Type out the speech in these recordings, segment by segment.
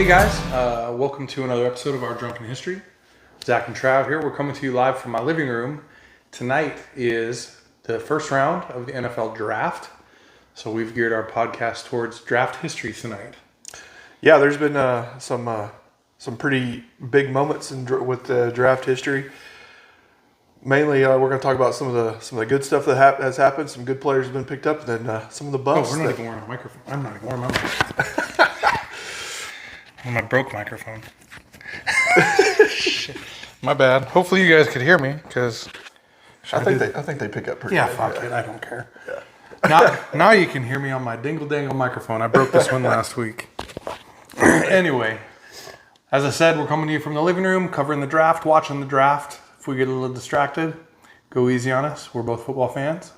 Hey guys, welcome to another episode of our Drunken History. Zach and Trav here. We're coming to you live from my living room. Tonight is the first round of the NFL draft. So we've geared our podcast towards draft history tonight. Yeah, there's been some pretty big moments with the draft history. Mainly, we're going to talk about some of the good stuff that has happened. Some good players have been picked up, and then some of the busts. Oh, we're not even wearing a microphone. I'm not even wearing my microphone. My broke microphone. Shit. My bad. Hopefully you guys could hear me, because I think they pick up pretty good. Fuck it. I don't care. Yeah. Now you can hear me on my dingle-dangle microphone. I broke this one last week. Anyway, as I said, we're coming to you from the living room, covering the draft, watching the draft. If we get a little distracted, go easy on us. We're both football fans.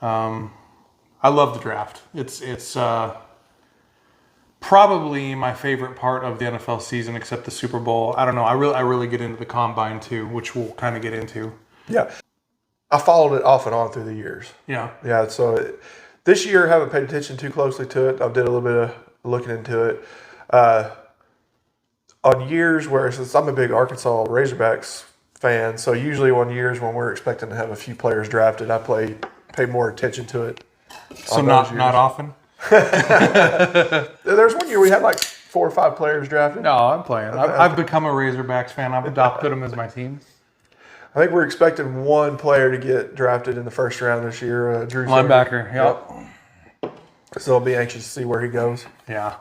I love the draft. It's probably my favorite part of the NFL season, except the Super Bowl. I don't know. I really get into the combine too, which we'll kind of get into. Yeah, I followed it off and on through the years. Yeah. So this year, I haven't paid attention too closely to it. I did a little bit of looking into it. On years where, since I'm a big Arkansas Razorbacks fan, so usually on years when we're expecting to have a few players drafted, I pay more attention to it. So not often. There's one year we had like 4 or 5 players drafted. No, I'm playing. I've become a Razorbacks fan. I've adopted them as my team. I think we're expecting one player to get drafted in the first round this year. Drew linebacker. Yep. So I'll be anxious to see where he goes. Yeah.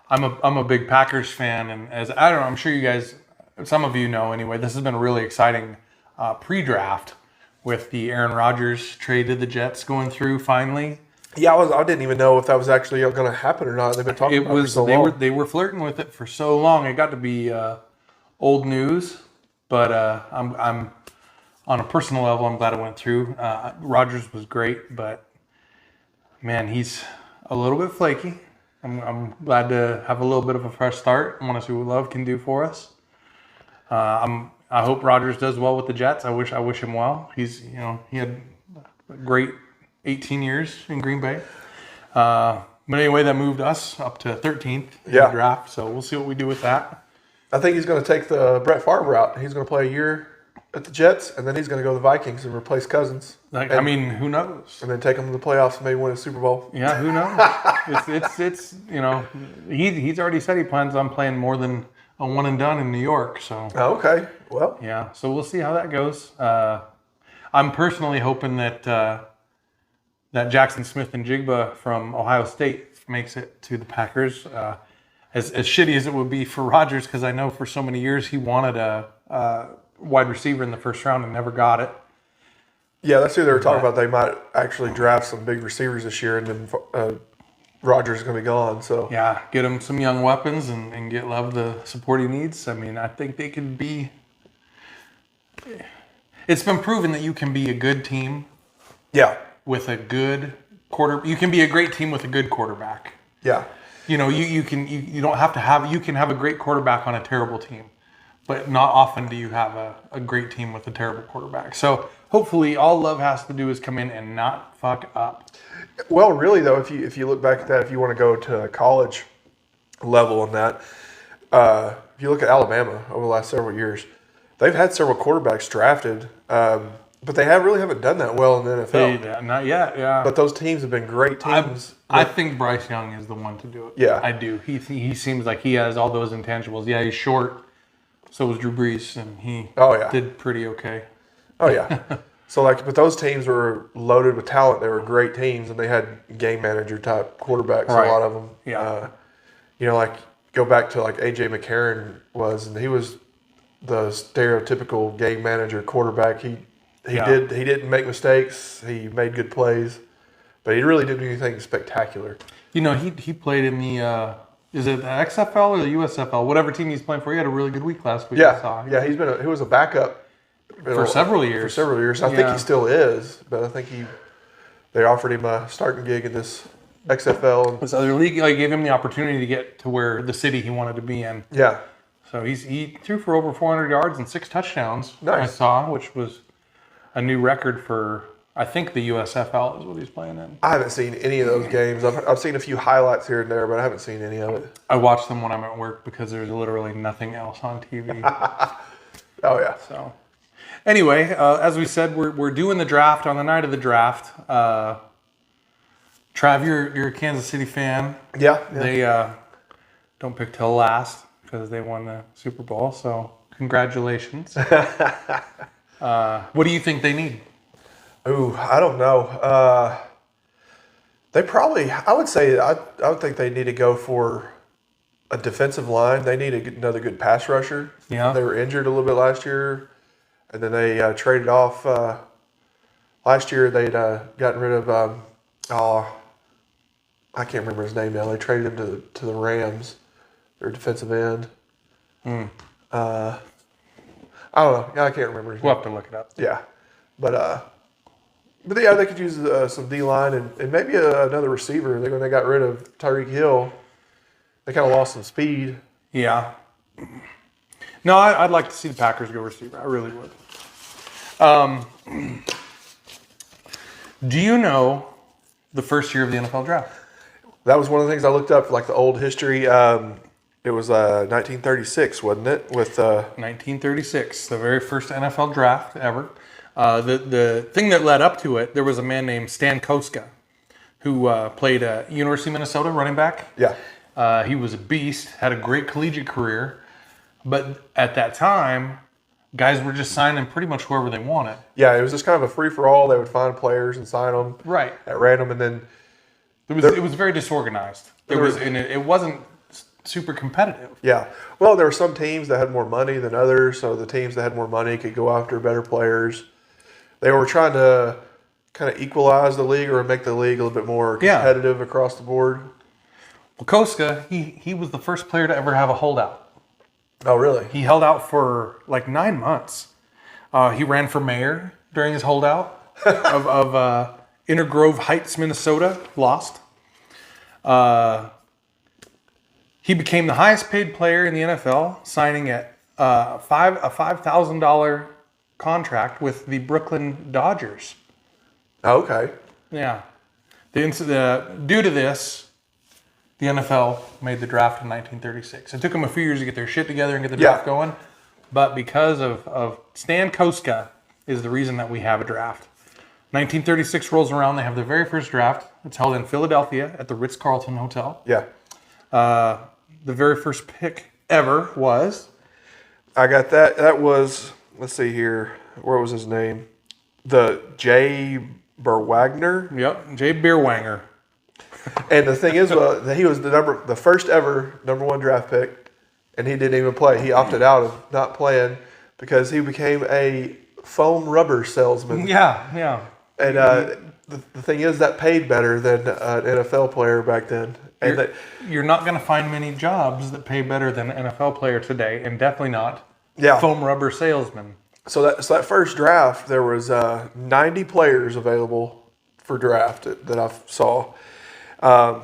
I'm a big Packers fan, and as I don't know, I'm sure you guys, some of you know anyway, this has been a really exciting pre-draft with the Aaron Rodgers trade to the Jets going through finally. Yeah, I didn't even know if that was actually going to happen or not. They've been talking about it for so long. They were flirting with it for so long. It got to be old news, but I'm on a personal level, I'm glad it went through. Rodgers was great, but man, he's a little bit flaky. I'm glad to have a little bit of a fresh start. I want to see what Love can do for us. I hope Rodgers does well with the Jets. I wish him well. He had a great 18 years in Green Bay. But anyway, that moved us up to 13th in the draft. So we'll see what we do with that. I think he's going to take the Brett Favre route. He's going to play a year at the Jets, and then he's going to go to the Vikings and replace Cousins. Who knows? And then take them to the playoffs and maybe win a Super Bowl. Yeah, who knows? it's he's already said he plans on playing more than a one and done in New York. So okay, well, yeah. So we'll see how that goes. I'm personally hoping that Jackson Smith and Jigba from Ohio State makes it to the Packers. As shitty as it would be for Rodgers, because I know for so many years he wanted a wide receiver in the first round and never got it. Yeah, that's who they were talking about. They might actually draft some big receivers this year, and then Rodgers is going to be gone. So yeah, get him some young weapons and get Love the support he needs. I mean, I think they could be. It's been proven that you can be a good team. Yeah. With a good you can be a great team with a good quarterback. Yeah. You don't have to have. You can have a great quarterback on a terrible team. But not often do you have a great team with a terrible quarterback. So hopefully all Love has to do is come in and not fuck up. Well, really, though, if you look back at that, if you want to go to a college level on that, if you look at Alabama over the last several years, they've had several quarterbacks drafted, but they really haven't done that well in the NFL. Not yet, yeah. But those teams have been great teams. I think Bryce Young is the one to do it. Yeah. I do. He seems like he has all those intangibles. Yeah, he's short. So was Drew Brees, and he did pretty okay. Oh, yeah. So, but those teams were loaded with talent. They were great teams, and they had game manager type quarterbacks, right. A lot of them. Yeah. Go back to A.J. McCarron was, and he was the stereotypical game manager quarterback. He didn't make mistakes. He made good plays, but he really didn't do anything spectacular. He played in the is it the XFL or the USFL? Whatever team he's playing for, he had a really good week last week. Yeah, I saw. Yeah, he was a backup for several years. I think he still is, but I think they offered him a starting gig in this XFL. So the league gave him the opportunity to get to where the city he wanted to be in. Yeah. So he threw for over 400 yards and 6 touchdowns. Nice. I saw, which was a new record for I think the USFL is what he's playing in. I haven't seen any of those games. I've seen a few highlights here and there, but I haven't seen any of it. I watch them when I'm at work because there's literally nothing else on TV. Oh, yeah. So, anyway, as we said, we're doing the draft on the night of the draft. Trav, you're a Kansas City fan. Yeah. They don't pick till last because they won the Super Bowl. So, congratulations. What do you think they need? Ooh, I don't know. They probably, I would think they need to go for a defensive line. They need another good pass rusher. Yeah. They were injured a little bit last year, and then they traded off. Last year they'd gotten rid of, I can't remember his name now. They traded him to the Rams, their defensive end. I don't know. I can't remember his name. We'll have to look it up. Yeah. But yeah, they could use some D-line and maybe another receiver. When they got rid of Tyreek Hill, they kind of lost some speed. Yeah. No, I'd like to see the Packers go receiver. I really would. Do you know the first year of the NFL draft? That was one of the things I looked up, like the old history. It was 1936, wasn't it? With 1936, the very first NFL draft ever. The thing that led up to it, there was a man named Stan Koska who played at University of Minnesota running back. Yeah. He was a beast, had a great collegiate career, but at that time, guys were just signing pretty much whoever they wanted. Yeah, it was just kind of a free-for-all. They would find players and sign them right at random, and then it was very disorganized. It wasn't super competitive. Yeah. Well, there were some teams that had more money than others, so the teams that had more money could go after better players. They were trying to kind of equalize the league or make the league a little bit more competitive across the board. Well, Koska, he was the first player to ever have a holdout. Oh, really? He held out for like 9 months. He ran for mayor during his holdout of Inner Grove Heights, Minnesota. Lost. He became the highest paid player in the NFL, signing at a $5,000 contract with the Brooklyn Dodgers. Oh, okay. Yeah. Due to this, the NFL made the draft in 1936. It took them a few years to get their shit together and get the draft going. But because of Stan Koska is the reason that we have a draft. 1936 rolls around. They have their very first draft. It's held in Philadelphia at the Ritz-Carlton Hotel. Yeah. The very first pick ever was... I got that. That was, let's see here. What was his name? The Jay Berwagner. Yep, Jay Beerwanger. And the thing is, he was the first ever number one draft pick, and he didn't even play. He opted out of not playing because he became a foam rubber salesman. Yeah. And the thing is, that paid better than an NFL player back then. And you're not going to find many jobs that pay better than an NFL player today, and definitely not foam rubber salesman. So that first draft, there was 90 players available for draft that I saw. And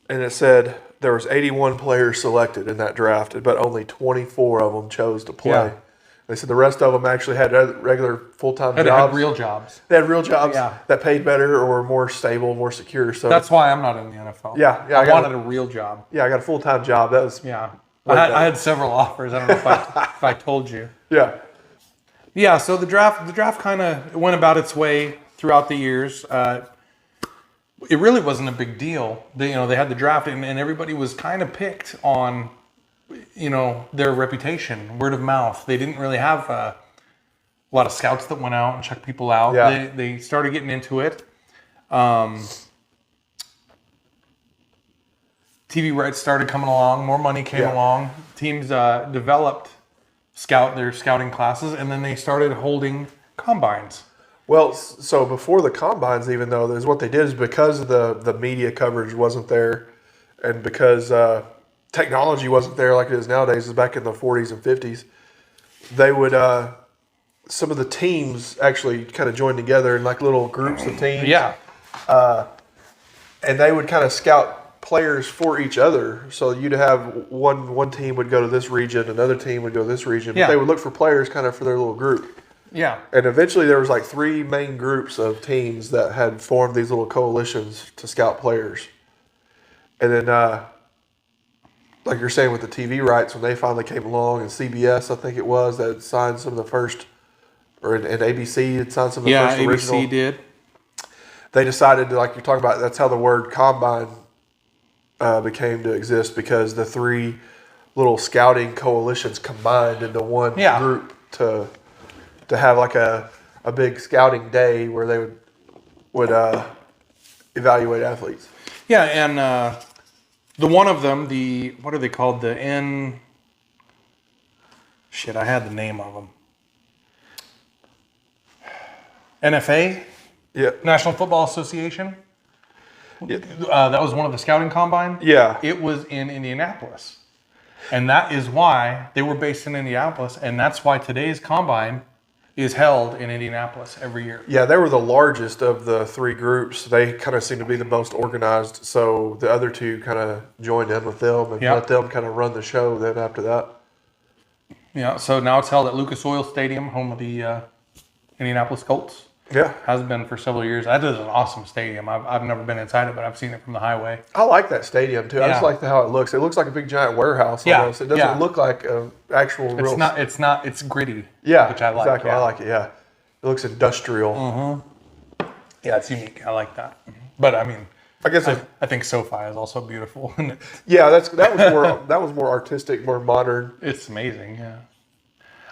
it said there was 81 players selected in that draft, but only 24 of them chose to play. Yeah. They said the rest of them actually had regular full-time jobs. Had real jobs. They had real jobs that paid better or were more stable, more secure. So that's why I'm not in the NFL. Yeah. I wanted a real job. Yeah, I got a full-time job. That was I had several offers. I don't know if I told you. Yeah. Yeah. So the draft kind of went about its way throughout the years. It really wasn't a big deal. They had the draft and everybody was kind of picked on, their reputation, word of mouth. They didn't really have a lot of scouts that went out and checked people out. Yeah. They started getting into it. TV rights started coming along. More money came along. Teams developed their scouting classes, and then they started holding combines. Well, so before the combines, even though there's what they did is because the media coverage wasn't there, and because technology wasn't there like it is nowadays, is back in the 40s and 50s, they would some of the teams actually kind of joined together in like little groups of teams. Yeah. And they would kind of scout players for each other. So you'd have one team would go to this region, another team would go to this region. Yeah. But they would look for players kind of for their little group. Yeah. And eventually there was like 3 main groups of teams that had formed these little coalitions to scout players. And then, like you're saying with the TV rights, when they finally came along, and CBS, I think it was, that had signed some of the first, or and ABC had signed some of the first original. ABC did. They decided to, like you're talking about, that's how the word combine became to exist, because the 3 little scouting coalitions combined into one group to have like a big scouting day where they would evaluate athletes. Yeah, and the one of them, what are they called? The I had the name of them. NFA? Yeah. National Football Association? Yeah. That was one of the scouting combine? Yeah. It was in Indianapolis. And that is why they were based in Indianapolis, and that's why today's combine is held in Indianapolis every year. Yeah, they were the largest of the 3 groups. They kind of seemed to be the most organized, so the other 2 kind of joined in with them and let them kind of run the show then after that. Yeah, so now it's held at Lucas Oil Stadium, home of the Indianapolis Colts. Yeah. Has been for several years. That is an awesome stadium. I've never been inside it, but I've seen it from the highway. I like that stadium too. I just like how it looks. It looks like a big giant warehouse almost. It doesn't look like an actual real... It's gritty. Yeah, which I like. Exactly. Yeah. I like it, yeah. It looks industrial. Mm-hmm. Yeah, it's unique. I like that. But I mean, I guess I think SoFi is also beautiful. Yeah, that was more artistic, more modern. It's amazing, yeah.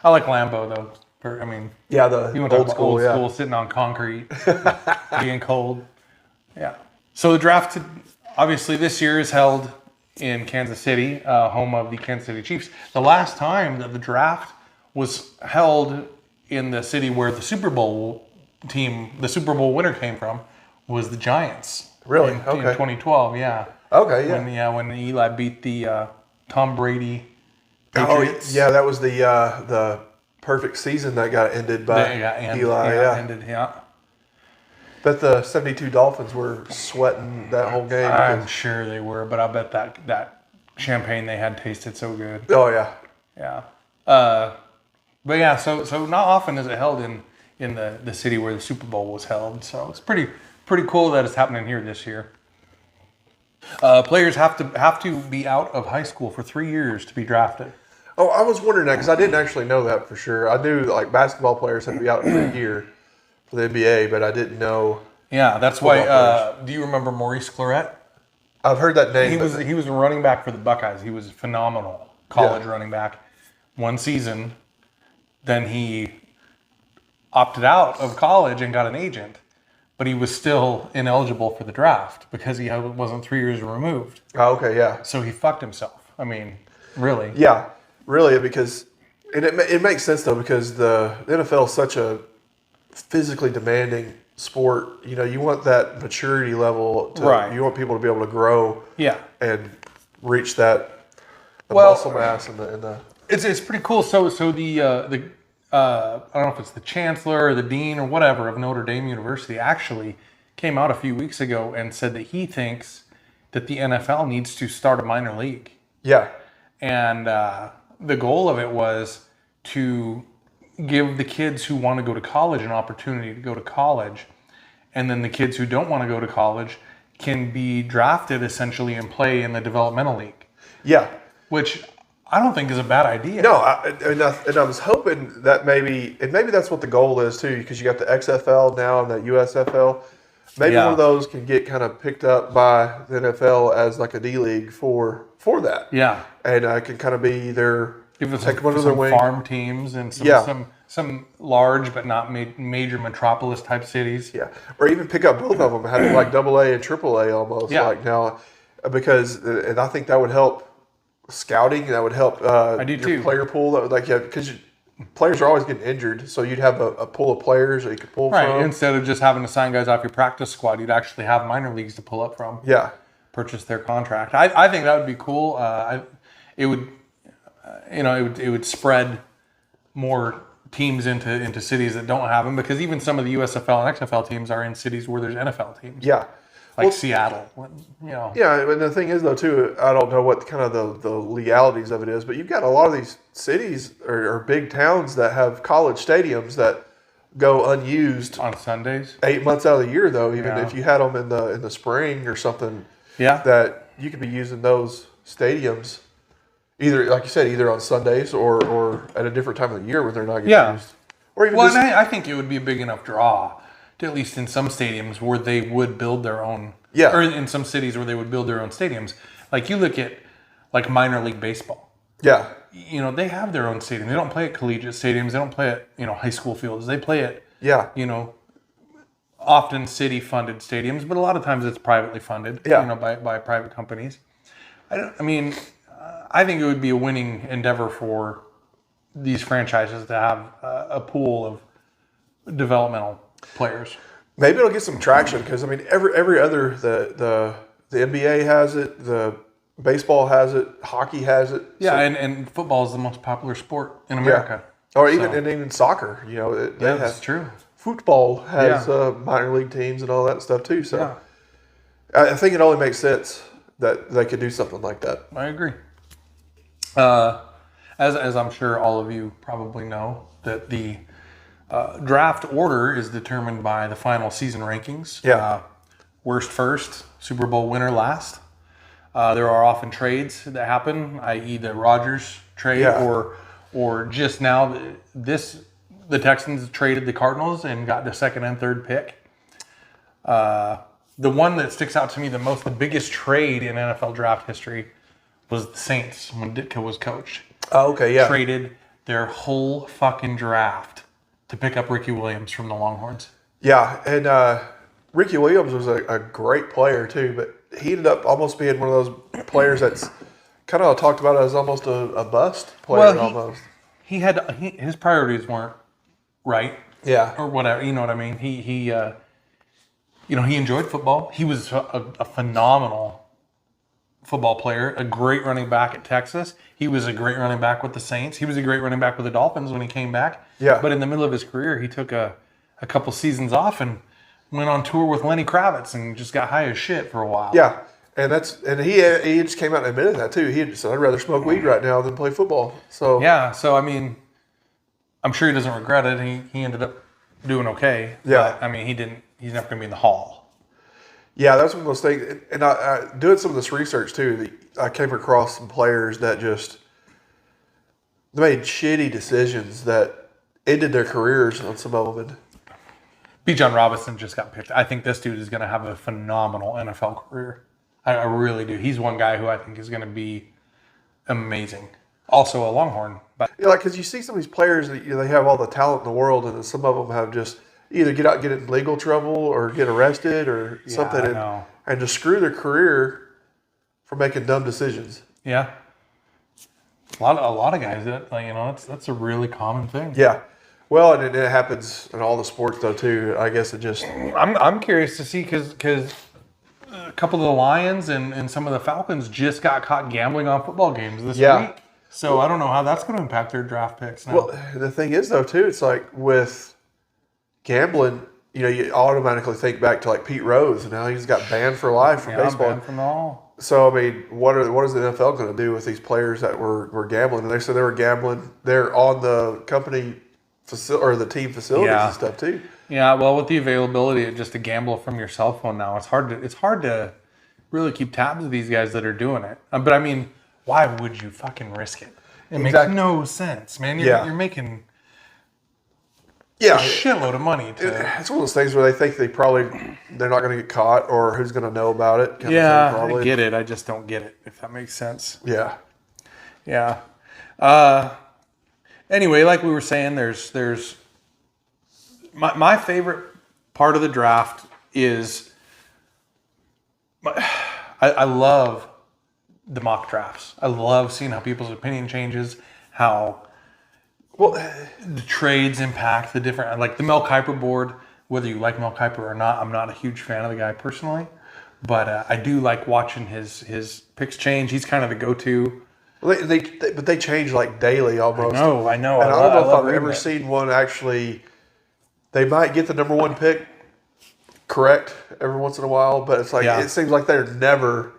I like Lambeau though. I mean, yeah, the old school, sitting on concrete, being cold. Yeah. So the draft, obviously, this year is held in Kansas City, home of the Kansas City Chiefs. The last time that the draft was held in the city where the Super Bowl winner came from was the Giants. Really? In Okay. 2012, yeah. Okay, yeah. When Eli beat the Tom Brady Patriots. Oh, yeah, that was the perfect season that got ended by Eli. Yeah. Bet the 72 Dolphins were sweating that whole game. I'm sure they were, but I bet that champagne they had tasted so good. Oh yeah. Yeah. But yeah, so not often is it held in the city where the Super Bowl was held. So it's pretty cool that it's happening here this year. Players have to be out of high school for 3 years to be drafted. Oh, I was wondering that because I didn't actually know that for sure. I knew like basketball players had to be out for a year for the NBA, but I didn't know. Yeah, that's why. Do you remember Maurice Clarett? I've heard that name. He was a running back for the Buckeyes. He was a phenomenal college running back. One season, then he opted out of college and got an agent, but he was still ineligible for the draft because he wasn't 3 years removed. Oh, okay, yeah. So he fucked himself. I mean, really. Yeah, really, because and it makes sense though because the NFL is such a physically demanding sport. You know, you want that maturity level. You want people to be able to grow. Yeah. And reach that muscle mass and the. It's pretty cool. So the I don't know if it's the chancellor or the dean or whatever of Notre Dame University actually came out a few weeks ago and said that he thinks that the NFL needs to start a minor league. Yeah. And the goal of it was to give the kids who want to go to college an opportunity to go to college. And then the kids who don't want to go to college can be drafted essentially and play in the developmental league. Yeah. Which I don't think is a bad idea. No, and I was hoping that maybe that's what the goal is too, because you got the XFL now and the USFL. Maybe one of those can get kind of picked up by the NFL as like a D league for that. Yeah, and can kind of be their take one of their farm teams and some large but not major metropolis type cities. Yeah, or even pick up both of them, have like AA and AAA almost like now, because and I think that would help. Scouting, that would help I do too. Player pool, because players are always getting injured, so you'd have a pool of players that you could pull from. Instead of just having to sign guys off your practice squad, you'd actually have minor leagues to pull up from. Yeah, purchase their contract. I think that would be cool. It would spread more teams into cities that don't have them, because even some of the USFL and XFL teams are in cities where there's NFL teams. Yeah. Like Seattle, Yeah, and the thing is, though, too, I don't know what kind of the legalities of it is, but you've got a lot of these cities or big towns that have college stadiums that go unused On Sundays. 8 months out of the year, though. Even Yeah. if you had them in the spring or something, Yeah. that you could be using those stadiums either, like you said, either on Sundays or at a different time of the year when they're not getting Yeah. used. Or even Well, just, and I think it would be a big enough draw, to at least in some stadiums where they would build their own. Yeah. Or in some cities where they would build their own stadiums. Like you look at like minor league baseball. yeah, You know, they have their own stadium. They don't play at collegiate stadiums. They don't play at, high school fields. They play at, yeah, often city-funded stadiums, but a lot of times it's privately funded, Yeah. by private companies. I think it would be a winning endeavor for these franchises to have a pool of developmental players. maybe it'll get some traction because I mean every other the NBA has it, the baseball has it, hockey has it. Yeah, So- and football is the most popular sport in America. or even So- and even soccer. They Yeah, have that's true. football has Yeah. minor league teams and all that stuff too. So Yeah, I think it only makes sense that they could do something like that. I agree. As I'm sure all of you probably know, that the draft order is determined by the final season rankings. Yeah. Worst first, Super Bowl winner last. There are often trades that happen, i.e. the Rodgers trade, Yeah. or just now the Texans traded the Cardinals and got the second and third pick. The one that sticks out to me the most, the biggest trade in NFL draft history, was the Saints when Ditka was coach. Oh, okay, yeah. Traded their whole fucking draft to pick up Ricky Williams from the Longhorns. Yeah, and Ricky Williams was a great player too, but he ended up almost being one of those players that's kind of talked about as almost a bust player almost. His priorities weren't right Yeah, or whatever. You know what I mean? He enjoyed football. He was a phenomenal football player, a great running back at Texas. He was a great running back with the Saints. He was a great running back with the Dolphins when he came back. Yeah. But in the middle of his career, he took a couple seasons off and went on tour with Lenny Kravitz and just got high as shit for a while. yeah, and he just came out and admitted that too. He just said, "I'd rather smoke weed right now than play football." So Yeah. So I mean, I'm sure he doesn't regret it. He ended up doing okay. Yeah. But, I mean, he's never gonna be in the Hall. yeah, that's one of those things. And I doing some of this research too, I came across some players that just they made shitty decisions that ended their careers on some of them. And B. John Robinson just got picked. I think this dude is going to have a phenomenal NFL career. I really do. He's one guy who I think is going to be amazing. Also a Longhorn. But Yeah, like because you see some of these players that they have all the talent in the world, and then some of them have just either get in legal trouble or get arrested or something, I and, know. and just screw their career for making dumb decisions. yeah, a lot of guys that that's a really common thing. Yeah, well, and it happens in all the sports though too. I guess it just I'm curious to see because a couple of the Lions and some of the Falcons just got caught gambling on football games this Yeah. week. So I don't know how that's going to impact their draft picks now. well. The thing is though too, it's like with gambling, you automatically think back to like Pete Rose, and now he's got banned for life from yeah, I'm baseball. banned from the Hall. So I mean, what is the NFL going to do with these players that were gambling? And they said they were gambling. They're on the company or the team facilities Yeah. and stuff too. Yeah, well, with the availability of just to gamble from your cell phone now, it's hard to really keep tabs of these guys that are doing it. But I mean, why would you fucking risk it? It makes Exactly. no sense, man. Yeah. You're making Yeah, a shitload of money to. it's one of those things where they think they're not going to get caught or who's going to know about it. Kind Yeah, of thing, probably. I get it. I just don't get it. If that makes sense. Yeah, Yeah. Anyway, like we were saying, there's my favorite part of the draft is I love the mock drafts. I love seeing how people's opinion changes, how well, the trades impact the different, like the Mel Kiper board. Whether you like Mel Kiper or not, I'm not a huge fan of the guy personally, but I do like watching his picks change. He's kind of the go-to. but they change like daily almost. No, I know. And I don't know if love I've reading ever it. seen one actually. They might get the number one pick correct every once in a while, but it's like Yeah. it seems like they're never.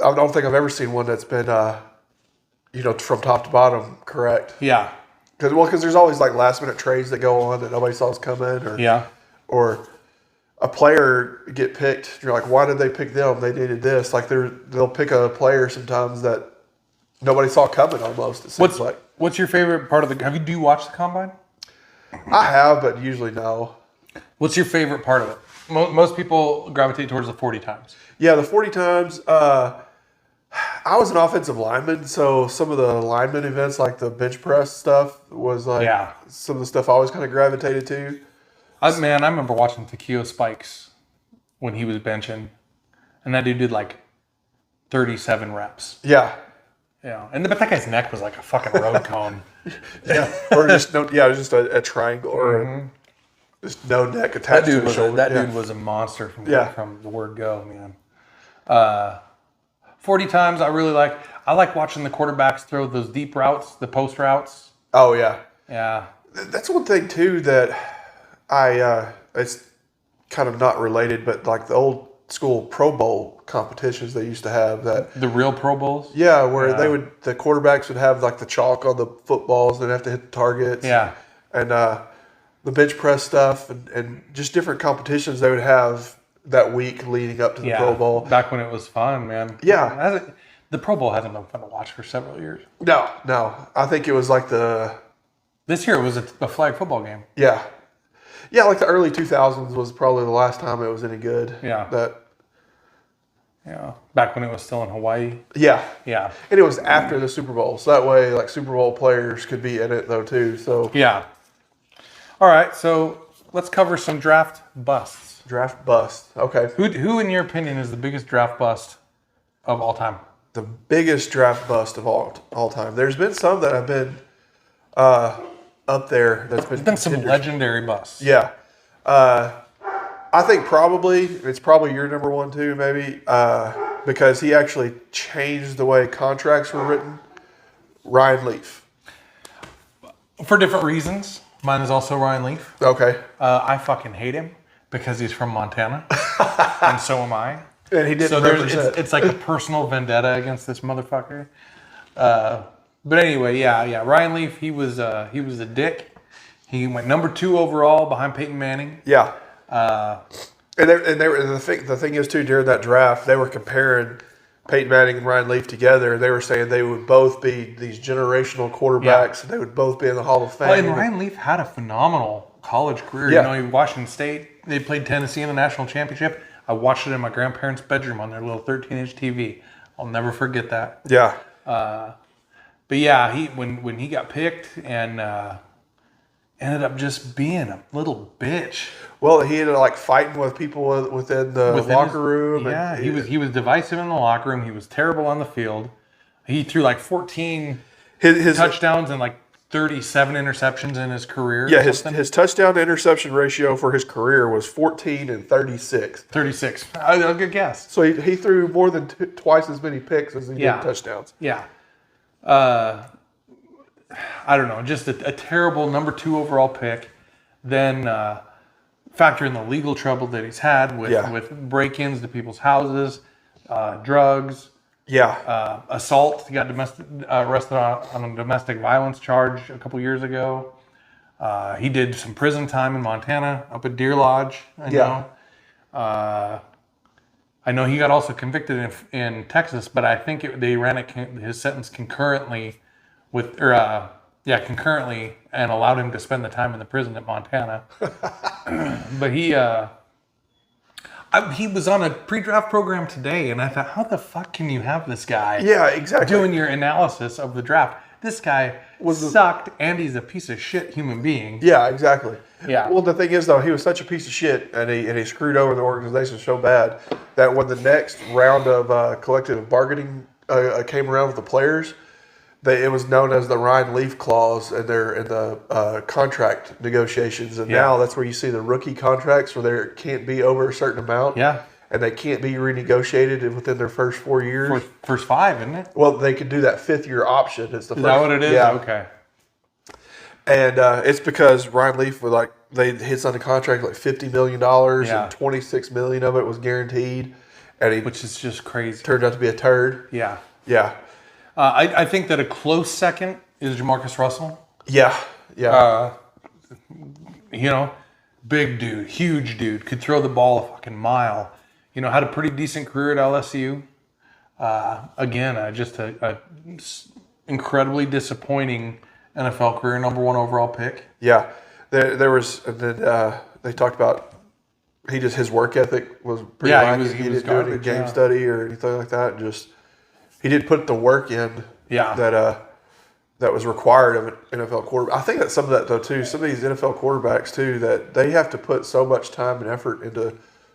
I don't think I've ever seen one that's been, from top to bottom correct. Yeah. Because there's always like last minute trades that go on that nobody saw coming, or a player get picked. You're like, why did they pick them? They needed this. Like they'll pick a player sometimes that nobody saw coming. Almost it seems like. What's your favorite part of the? Do you watch the combine? I have, but usually no. What's your favorite part of it? Most people gravitate towards the 40 times. Yeah, the 40 times. I was an offensive lineman, so some of the lineman events, like the bench press stuff, was like some of the stuff I always kind of gravitated to. I remember watching Takeo Spikes when he was benching, and that dude did like 37 reps. Yeah. Yeah, but that guy's neck was like a fucking road cone. Or just it was just a triangle or just no neck attached to the shoulder. That dude was a monster from the word go, man. 40 times I really like. I like watching the quarterbacks throw those deep routes, the post routes. Oh yeah, yeah. That's one thing too that it's kind of not related, but like the old school Pro Bowl competitions they used to have the real Pro Bowls. Yeah, where the quarterbacks would have like the chalk on the footballs, they'd have to hit the targets. Yeah, and the bench press stuff and just different competitions they would have that week leading up to the Pro Bowl. Back when it was fun, man. Yeah. The Pro Bowl hasn't been fun to watch for several years. No. I think it was like this year it was a flag football game. Yeah. Yeah, like the early 2000s was probably the last time it was any good. Yeah. Back when it was still in Hawaii. Yeah. Yeah. And it was after the Super Bowl. So that way, like, Super Bowl players could be in it, though, too. So yeah. All right. So let's cover some draft busts. Draft bust. Okay. Who, in your opinion, is the biggest draft bust of all time? The biggest draft bust of all time. There's been some that have been up there. There's been some legendary busts. Yeah. I think it's probably your number one too, maybe, because he actually changed the way contracts were written. Ryan Leaf. For different reasons. Mine is also Ryan Leaf. Okay. I fucking hate him because he's from Montana, and so am I. And he didn't represent. It's like a personal vendetta against this motherfucker. But anyway, yeah. Ryan Leaf, he was a dick. He went number 2 overall behind Peyton Manning. Yeah. The thing is too, during that draft, they were comparing Peyton Manning and Ryan Leaf together. They were saying they would both be these generational quarterbacks, and they would both be in the Hall of Fame. Well, and Ryan Leaf had a phenomenal college career. Yeah. You know, Washington State, they played Tennessee in the national championship. I watched it in my grandparents' bedroom on their little 13-inch TV. I'll never forget that. Yeah. But yeah, when he got picked and ended up just being a little bitch. Well, he ended up like fighting with people within the locker room. Yeah, he was divisive in the locker room. He was terrible on the field. He threw like 14 touchdowns and like 37 interceptions in his career. Yeah, his touchdown to interception ratio for his career was 14 and 36. 36. A good guess. So he threw more than twice as many picks as he did touchdowns. Yeah. I don't know, just a terrible number 2 overall pick. Then factor in the legal trouble that he's had with break-ins to people's houses, drugs. Yeah. Assault. He got arrested on a domestic violence charge a couple years ago. He did some prison time in Montana up at Deer Lodge. I know he got also convicted in Texas, but I think they ran his sentence concurrently concurrently and allowed him to spend the time in the prison at Montana. But he was on a pre-draft program today, and I thought, how the fuck can you have this guy? Yeah, exactly. Doing your analysis of the draft. This guy sucked, and he's a piece of shit human being. Yeah, exactly. Yeah. Well, the thing is, though, he was such a piece of shit, and he screwed over the organization so bad that when the next round of collective bargaining came around with the players, it was known as the Ryan Leaf clause in the contract negotiations, and now that's where you see the rookie contracts where there can't be over a certain amount. Yeah. And they can't be renegotiated within their first 4 years. First 5, isn't it? Well, they could do that 5th-year option. Is that what it is? Yeah. Okay. And it's because Ryan Leaf hits on the contract like $50 million, and $26 million of it was guaranteed, and which is just crazy. Turned out to be a turd. Yeah. Yeah. I think that a close second is Jamarcus Russell. Yeah, yeah, You know, big dude, huge dude, could throw the ball a fucking mile. You know, had a pretty decent career at LSU. Again, just a incredibly disappointing NFL career, number one overall pick. yeah. There was, and then they talked about his work ethic was pretty Yeah, lacking. he He was didn't do any garbage, game yeah. study or anything like that. Just he did put the work in. Yeah. That was required of an NFL quarterback. I think that some of that though too. Some of these NFL quarterbacks too, that they have to put so much time and effort into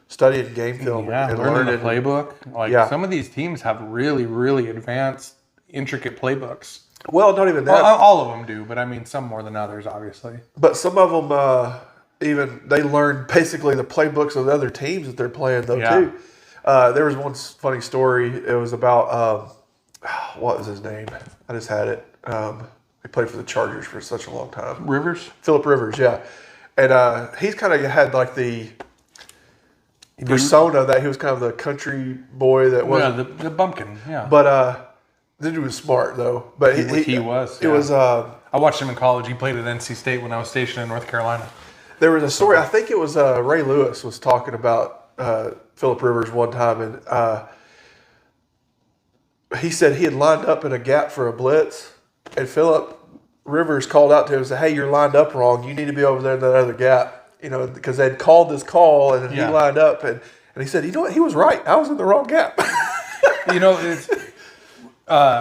studying game film Yeah, and learning the learning. playbook. Like Yeah. some of these teams have really, really advanced, intricate playbooks. Well, not even that, All of them do, but I mean some more than others, obviously. but some of them even they learn basically the playbooks of the other teams that they're playing though Yeah. too. There was one funny story. It was about what was his name? I just had it. He played for the Chargers for such a long time. Rivers? Philip Rivers, yeah. And he's kind of had like the persona that he was kind of the country boy that Yeah, wasn't. the bumpkin. Yeah. But the dude was smart though. But He was, It yeah. was. I watched him in college. He played at NC State when I was stationed in North Carolina. There was a story. I think it was Ray Lewis was talking about Philip Rivers one time, and he said he had lined up in a gap for a blitz, and Philip Rivers called out to him and said, "Hey, you're lined up wrong. You need to be over there in that other gap." You know, because they'd called this call, and then Yeah. he lined up, and he said, "You know what? He was right. I was in the wrong gap." You know, it's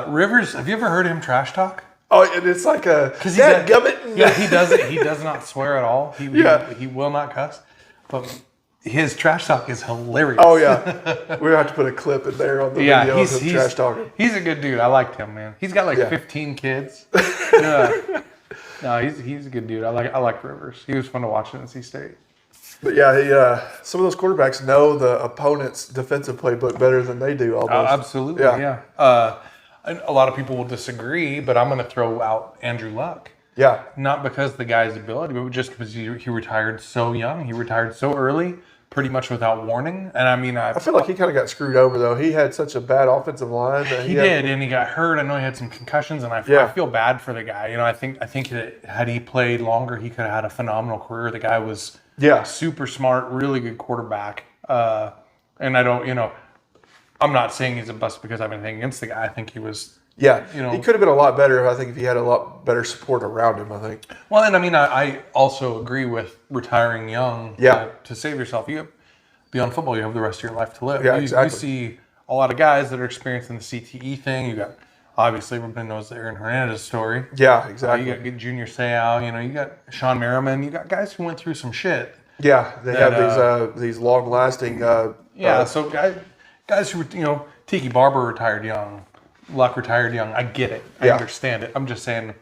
Rivers. Have you ever heard him trash talk? Oh, and it's like a He that does- gummit. Yeah, he doesn't. He does not swear at all. Yeah. He will not cuss. But his trash talk is hilarious. Oh yeah, we're gonna have to put a clip in there on the Yeah, video of him trash talking. he's a good dude. I liked him, man. He's got like Yeah. 15 kids. Yeah. No, he's a good dude. I like Rivers. He was fun to watch at NC State. But yeah, some of those quarterbacks know the opponent's defensive playbook better than they do. Almost. Absolutely, Yeah. yeah. And a lot of people will disagree, but I'm going to throw out Andrew Luck. Yeah, Not because of the guy's ability, but just because he retired so young. He retired so early, pretty much without warning. And I mean, I feel like he kind of got screwed over though. He had such a bad offensive line that he did, and he got hurt. I know he had some concussions, and I feel bad for the guy. You know, I think that had he played longer, he could have had a phenomenal career. The guy was super smart, really good quarterback. And I don't, I'm not saying he's a bust because I have anything against the guy. I think he was. Yeah, You know. he could have been a lot better. I think if he had a lot better support around him. I think. Well, and I mean, I also agree with retiring young. Yeah. To save yourself, beyond football, you have the rest of your life to live. Yeah, You exactly. see a lot of guys that are experiencing the CTE thing. You got obviously everybody knows the Aaron Hernandez story. Yeah, exactly. You got Junior Seau. You got Sean Merriman. You got guys who went through some shit. Yeah, they have these long lasting. So guys who were, Tiki Barber retired young. Luck retired young. I get it. I Yeah. understand it. I'm just saying,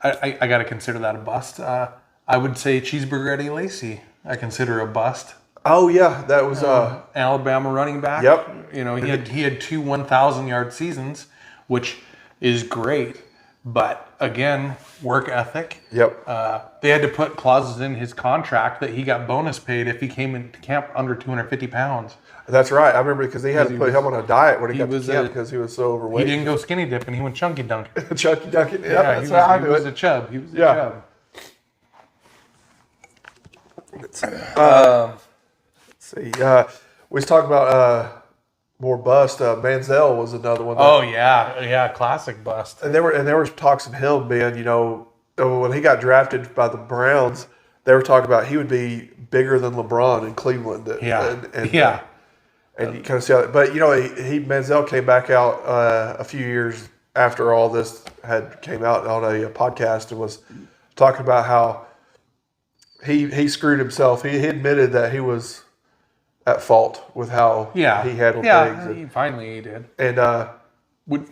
I got to consider that a bust. I would say Cheeseburger Eddie Lacy. I consider a bust. Oh yeah, that was Alabama running back. Yep. He had two 1,000-yard seasons, which is great. But again, work ethic. Yep. They had to put clauses in his contract that he got bonus paid if he came into camp under 250 pounds. That's right. I remember because he had to put him on a diet when he got to was camp because he was so He overweight. didn't go skinny dipping. He went chunky dunking. Chucky Duncan. Yeah, Yeah, that's how I he do was it. a chub. He was a Yeah. chub. Let's see. We was talking about more bust. Manziel was another one. Oh yeah, classic bust. And there was talks of him being, when he got drafted by the Browns, they were talking about he would be bigger than LeBron in Cleveland. Yeah. And you kind of see how, but Manziel came back out a few years after all this had came out on a podcast and was talking about how he screwed himself. He admitted that he was at fault with how he handled things. And, Finally he did. and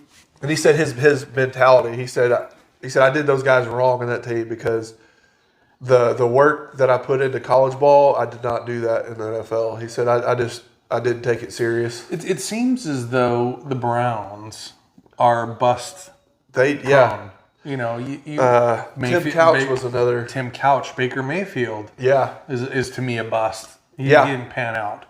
he said his mentality. He said I did those guys wrong in that team because the work that I put into college ball, I did not do that in the NFL. He said I didn't take it serious. It seems as though the Browns are bust. They prone. Tim Couch was another. Tim Couch, Baker Mayfield Yeah, is to me a bust. He Yeah. didn't pan out.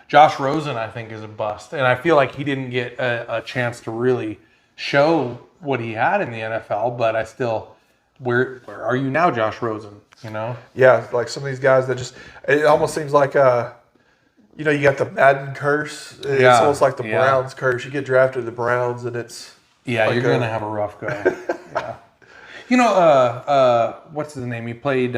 Josh Rosen, I think, is a bust, and I feel like he didn't get a chance to really show what he had in the NFL, but I still, where are you now, Josh Rosen? You know? Yeah, like some of these guys that just, it almost seems like, you know, you got the Madden curse. It's Yeah, almost like the yeah. Browns curse. You get drafted to the Browns, and it's Yeah, like you're going to have a rough go. Yeah. You know, what's his name? He played,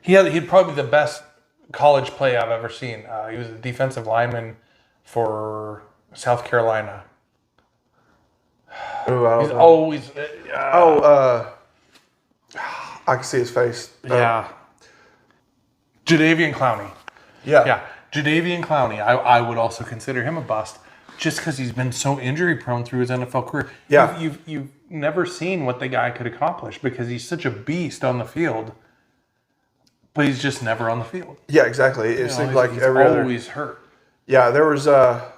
he'd probably be the best college play I've ever seen. He was a defensive lineman for South Carolina. Ooh, I don't He's know. always, I can see his face. yeah. Jadeveon Clowney. Yeah. Yeah, Jadeveon Clowney. I would also consider him a bust, just because he's been so injury prone through his NFL career. Yeah. You've never seen what the guy could accomplish because he's such a beast on the field, but he's just never on the field. Yeah, exactly. It seemed like he's every other. always hurt. Yeah, there was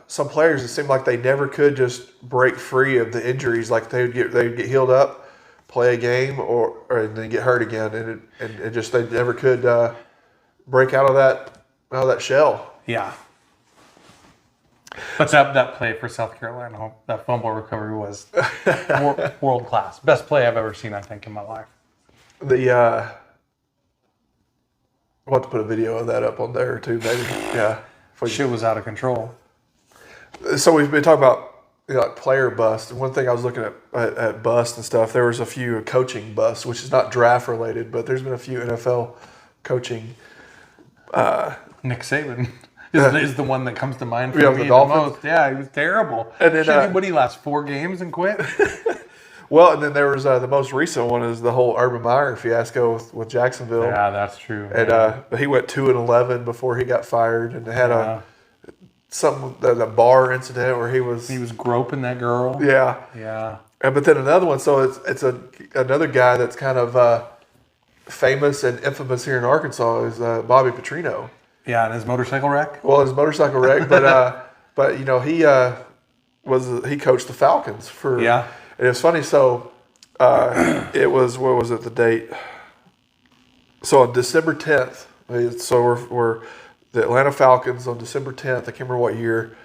some players that seemed like they never could just break free of the injuries. Like they'd get healed up, play a game, or and then get hurt again, and just they never could break out of that shell. Yeah. But that play for South Carolina, that fumble recovery was world class. Best play I've ever seen, I think, in my life. We'll have to put a video of that up on there too, maybe. Yeah. Shit was out of control. So we've been talking about like player bust. And one thing I was looking at bust and stuff, there was a few coaching busts, which is not draft related, but there's been a few NFL coaching. Nick Saban is the one that comes to mind for me the Dolphins? the most. Yeah, he was terrible. And then, Anybody last 4 games and quit? Well, and then there was the most recent one is the whole Urban Meyer fiasco with Jacksonville. Yeah, that's true. And he went 2-11 before he got fired, and had the bar incident where he was groping that girl. Yeah. Yeah. But then another one. So it's another guy that's kind of famous and infamous here in Arkansas is Bobby Petrino. Yeah, and his motorcycle wreck. Well, his motorcycle wreck, but you know he coached the Falcons for. Yeah. And it's funny. So it was, what was it, the date? So on December 10th. So we're the Atlanta Falcons on December 10th. I can't remember what year.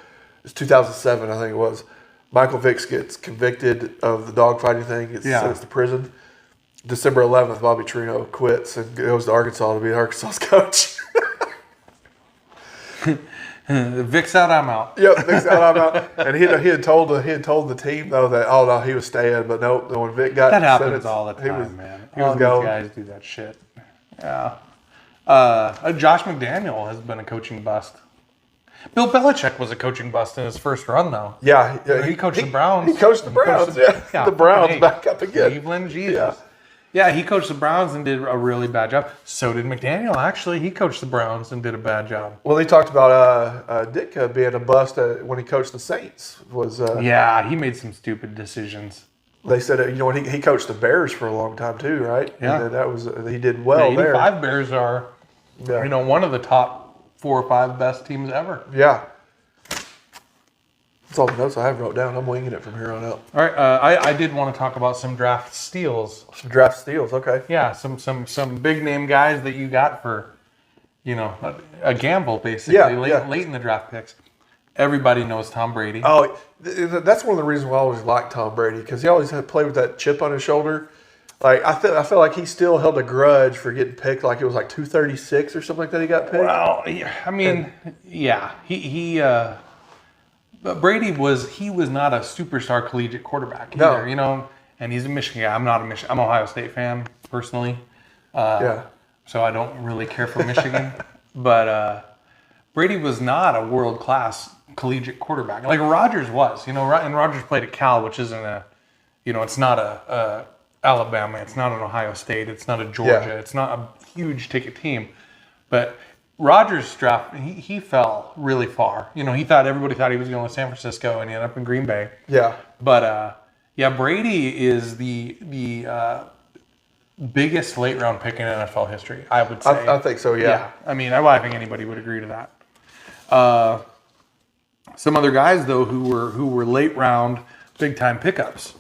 It's 2007, I think it was. Michael Vick gets convicted of the dogfighting thing. Gets sentenced to prison. December 11th, Bobby Petrino quits and goes to Arkansas to be Arkansas's coach. Vic's out, I'm out. Yep, Vic's out, I'm out. And he had told the team though that no, he was staying, but no, when Vic got That happens sentenced, all the time, man. He was All going. these guys do that shit. Yeah. Josh McDaniel has been a coaching bust. Bill Belichick was a coaching bust in his first run, though. Yeah, He coached the Browns. He coached the Browns. The Browns back up again. Cleveland, Jesus. Yeah, he coached the Browns and did a really bad job. So did McDaniel, actually. He coached the Browns and did a bad job. Well, they talked about Ditka being a bust when he coached the Saints. Yeah, he made some stupid decisions. They said, when he coached the Bears for a long time too, right? Yeah. And then he did well there. 85 Bears are, one of the top 4 or 5 best teams ever. Yeah. That's all the notes I have wrote down. I'm winging it from here on out. All right, I did want to talk about some draft steals. Some draft steals, okay. Yeah, some big name guys that you got for, a gamble basically late in the draft picks. Everybody knows Tom Brady. Oh, that's one of the reasons why I always liked Tom Brady, because he always had played with that chip on his shoulder. Like I feel like he still held a grudge for getting picked. Like it was like 236 or something like that. He got picked. Well, I mean, but Brady was not a superstar collegiate quarterback either. No. And he's a Michigan guy. I'm not a Michigan. I'm an Ohio State fan personally. So I don't really care for Michigan, but Brady was not a world class collegiate quarterback like Rodgers was. And Rodgers played at Cal, which isn't it's not a Alabama, it's not an Ohio State, it's not a Georgia, it's not a huge ticket team. But Rodgers' draft, he fell really far. Everybody thought he was going to San Francisco, and he ended up in Green Bay. Yeah. But Brady is the biggest late round pick in NFL history, I would say. I think so. Yeah. I mean, I think anybody would agree to that. Some other guys though who were late round big time pickups.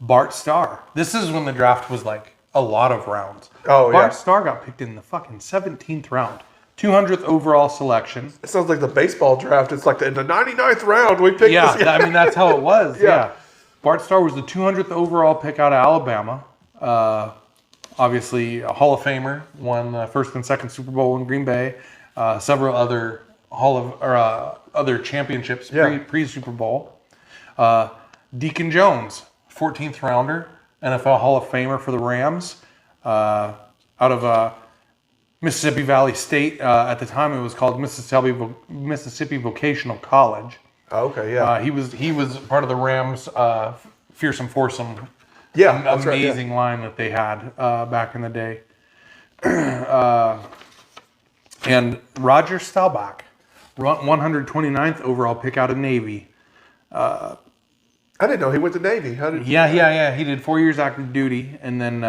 Bart Starr. This is when the draft was like a lot of rounds. Oh, yeah. Bart Starr got picked in the fucking 17th round. 200th overall selection. It sounds like the baseball draft. It's like in the 99th round we picked this guy. I mean, that's how it was. Yeah. Bart Starr was the 200th overall pick out of Alabama. Obviously, a Hall of Famer, won the first and second Super Bowl in Green Bay. Several other other championships pre Super Bowl. Deacon Jones, 14th rounder, NFL Hall of Famer for the Rams, out of Mississippi Valley State. At the time, it was called Mississippi Vocational College. Okay, yeah. He was part of the Rams' fearsome foursome. Yeah, amazing line that they had back in the day. And Roger Staubach, 129th overall pick out of Navy. I didn't know he went to Navy. Yeah. He did 4 years active duty, and then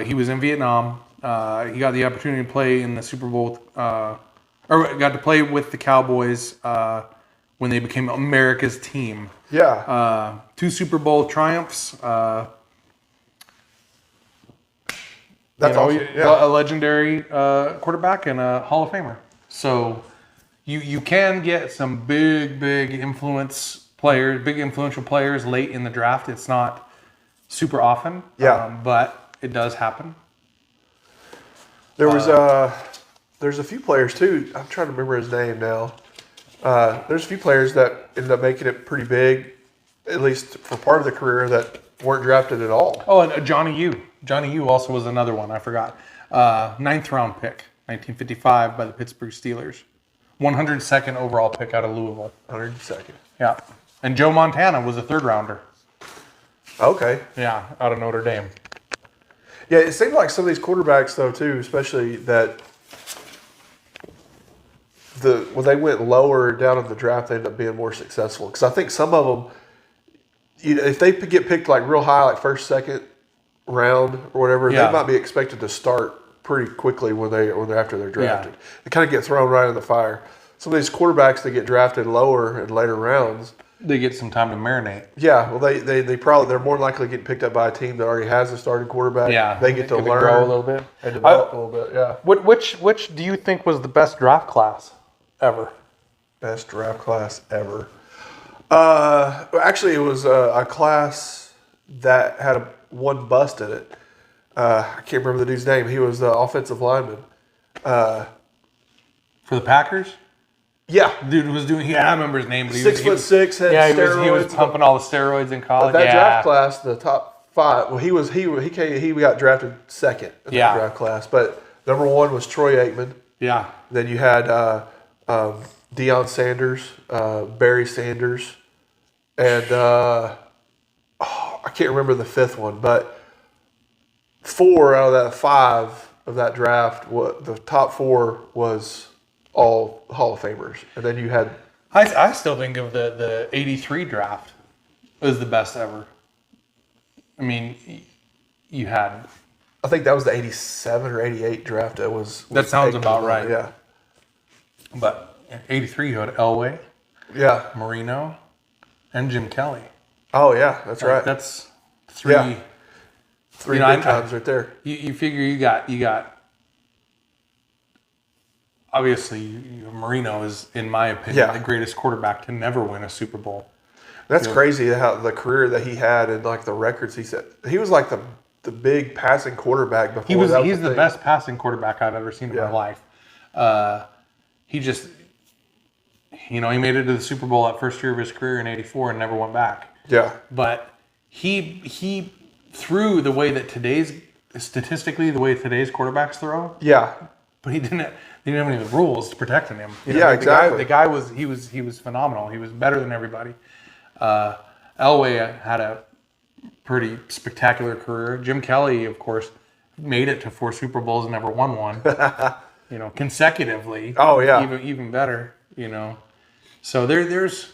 he was in Vietnam. He got the opportunity to play in the Super Bowl, or got to play with the Cowboys when they became America's team. Yeah. 2 Super Bowl triumphs. That's awesome. Yeah. A legendary quarterback and a Hall of Famer. So you can get some big influential players late in the draft. It's not super often. Yeah. But it does happen. There was there's a few players too. I'm trying to remember his name now. There's a few players that ended up making it pretty big, at least for part of the career, that weren't drafted at all. Oh, and Johnny U. Johnny U also was another one. I forgot. 9th round pick, 1955 by the Pittsburgh Steelers. 102nd overall pick out of Louisville. 102nd. Yeah. And Joe Montana was a 3rd rounder. Okay. Yeah, out of Notre Dame. Yeah, it seemed like some of these quarterbacks, though, too, especially that when they went lower down in the draft, they ended up being more successful. Because I think some of them, if they get picked like real high, like first, second round or whatever, they might be expected to start pretty quickly after they're drafted. They kind of get thrown right in the fire. Some of these quarterbacks that get drafted lower in later rounds, they get some time to marinate. Yeah, well, they're more likely to get picked up by a team that already has a starting quarterback. Yeah, they get to learn, grow a little bit, and develop a little bit. Yeah. Which do you think was the best draft class ever? Best draft class ever. Actually, it was a class that had one bust in it. I can't remember the dude's name. He was the offensive lineman. For the Packers? Yeah. Dude was doing, I remember his name. But 6'6", had steroids. He was pumping all the steroids in college. That draft class, the top 5, well, he got drafted second in that draft class. But number 1 was Troy Aikman. Yeah. Then you had Deion Sanders, Barry Sanders, and I can't remember the 5th one, but 4 out of that 5 of that draft, the top 4 was all Hall of Famers. And then you had... I still think of the 83 draft as the best ever. I mean, you had... I think that was the 87 or 88 draft. That sounds about right. Yeah. But 83, you had Elway, Marino, and Jim Kelly. Oh, yeah, that's right. That's 3... Yeah. 3 big times right there. You figure you got obviously Marino is, in my opinion, the greatest quarterback to never win a Super Bowl. That's crazy how the career that he had and like the records he set. He was like the big passing quarterback before. He's the best passing quarterback I've ever seen in my life. He just, he made it to the Super Bowl that first year of his career in '84 and never went back. Yeah. But he threw the way that today's quarterbacks throw. Yeah. But he didn't have any of the rules protecting him. Exactly. The guy was phenomenal. He was better than everybody. Elway had a pretty spectacular career. Jim Kelly, of course, made it to 4 Super Bowls and never won one. Consecutively. Oh yeah. Even better. So there's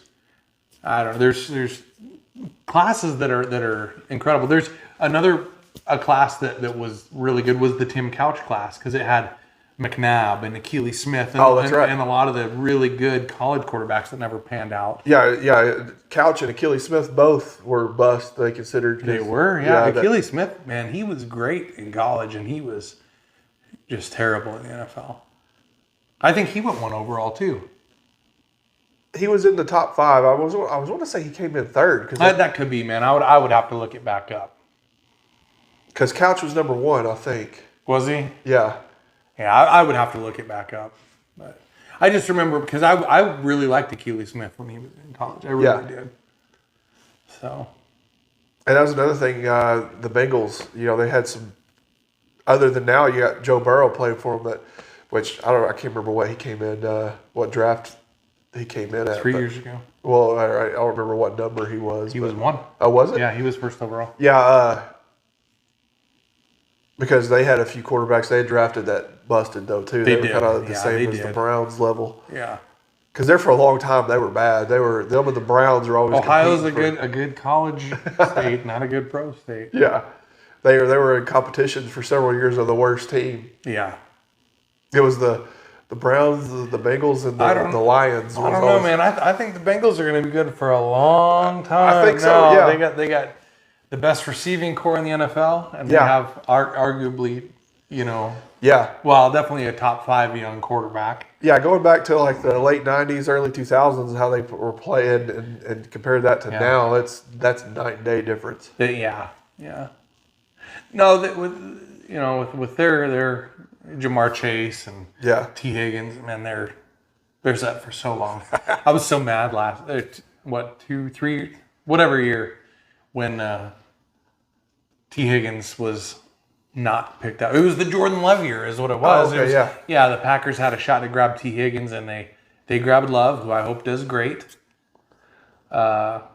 classes that are incredible. There's a class that was really good was the Tim Couch class because it had McNabb and Akili Smith and, and a lot of the really good college quarterbacks that never panned out. Yeah. Couch and Akili Smith both were bust. They considered. They were, yeah. Akili Smith, man, he was great in college and he was just terrible in the NFL. I think he went 1 overall too. he was in the top 5. I was want to say he came in third That could be, man. I would have to look it back up. because Couch was number 1, I think. Was he? Yeah. Yeah, I would have to look it back up. But I just remember because I really liked Akili Smith when he was in college. I really did. So. And that was another thing. The Bengals, they had some. Other than now, you got Joe Burrow playing for them. Which I don't know. I can't remember what he came in. What draft he came in at 3 years ago. Well, I don't remember what number he was. He was 1. Oh, was it? Yeah, he was first overall. Yeah. Because they had a few quarterbacks they had drafted that busted though too. They were kind of the same as the Browns level. Yeah. Because there for a long time they were bad. Them and the Browns are always. Ohio's a good college state, not a good pro state. Yeah, they were in competition for several years of the worst team. Yeah. It was the Browns, the Bengals, and the Lions. I don't know, man. I think the Bengals are going to be good for a long time. I think so. Yeah, they got the best receiving core in the NFL, and they have arguably, well, definitely a top 5 young quarterback. Yeah, going back to like the late '90s, early 2000s, how they were playing, and compare that to now, that's night and day difference. Yeah. No, with their Jamar Chase and T. Higgins, man, they're set for so long. I was so mad last 2, 3, whatever year when T. Higgins was not picked up. It was the Jordan Love year, is what it was. Oh, okay, yeah. The Packers had a shot to grab T. Higgins, and they grabbed Love, who I hope does great. Packers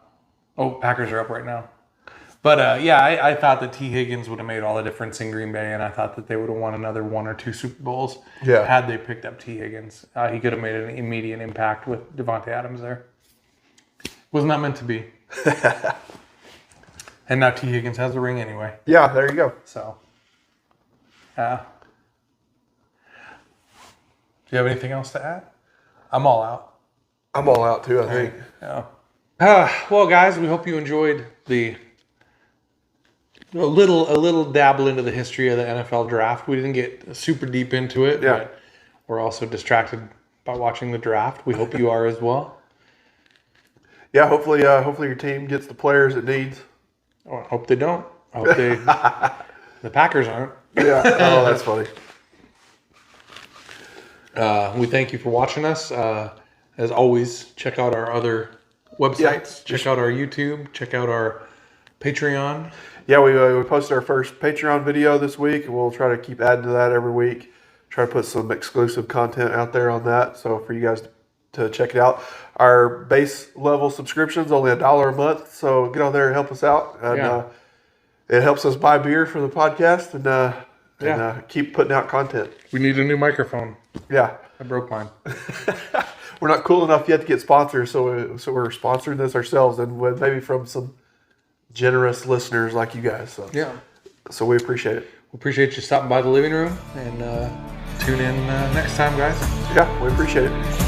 are up right now. But, I thought that T. Higgins would have made all the difference in Green Bay, and I thought that they would have won another 1 or 2 Super Bowls had they picked up T. Higgins. He could have made an immediate impact with Devontae Adams there. Was not meant to be. And now T. Higgins has a ring anyway. Yeah, there you go. So, do you have anything else to add? I'm all out. I'm all out too, I think. Yeah. Well, guys, we hope you enjoyed a little dabble into the history of the NFL draft. We didn't get super deep into it, but we're also distracted by watching the draft. We hope you are as well. Yeah, hopefully your team gets the players it needs. Oh, I hope they don't. I hope the Packers aren't. Yeah. Oh, that's funny. We thank you for watching us. As always, check out our other websites. Check out our YouTube. Check out our Patreon. Yeah, we posted our first Patreon video this week, and we'll try to keep adding to that every week. Try to put some exclusive content out there on that, so for you guys to check it out. Our base level subscription's only $1 a month, so get on there and help us out. And it helps us buy beer for the podcast and keep putting out content. We need a new microphone. Yeah. I broke mine. We're not cool enough yet to get sponsors, so we're sponsoring this ourselves, and maybe from some generous listeners like you guys. So we appreciate it. We appreciate you stopping by the living room, and tune in next time, guys. Yeah, we appreciate it.